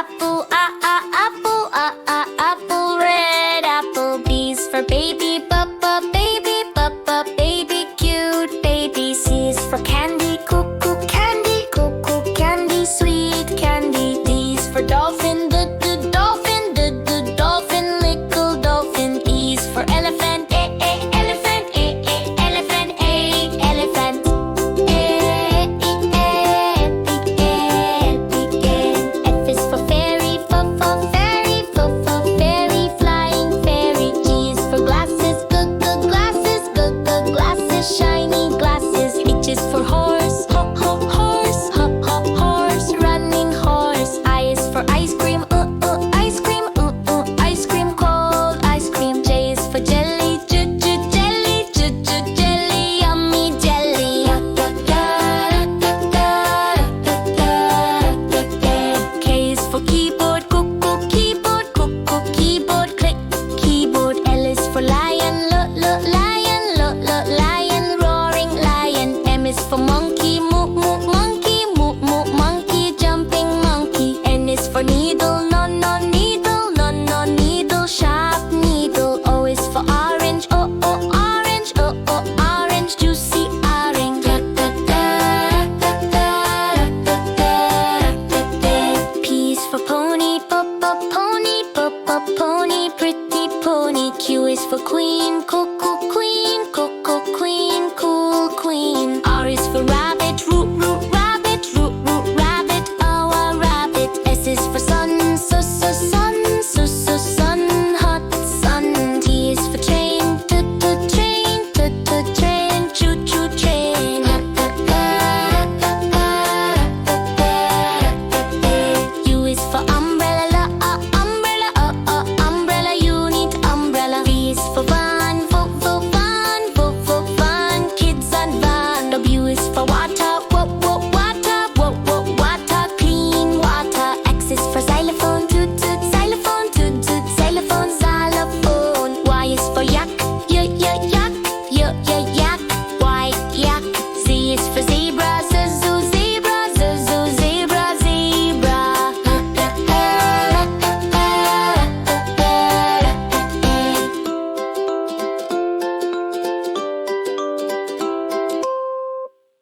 apple, apple, apple. Red apple. B is for baby, baby, baby. Cute baby. C is for candy, cuckoo candy, cuckoo candy. Sweet candy. D is for dolphin, the dolphin, the dolphin. Little dolphin. E is for elephant, elephant, elephant. A, elephant. F is for fairy, fairy, fairy. Flying fairy. G is for glasses, glasses, glasses. Shiny glasses. H is for horse, horse, horse. Running horse. I is for ice cream, ice cream, ice cream. Cold ice cream. J is for jelly, jelly, jelly. Yummy jelly. K is for keyboard, cuckoo keyboard. Click keyboard. L is for lion, lion, lion. Roaring lion. M is for monkey, monkey, monkey. Jumping monkey. N is for needle, needle, needle. Sharp needle. O is for orange, orange, orange. Juicy orange. P is for pony, pony, pony. Pretty pony. Q is for queen,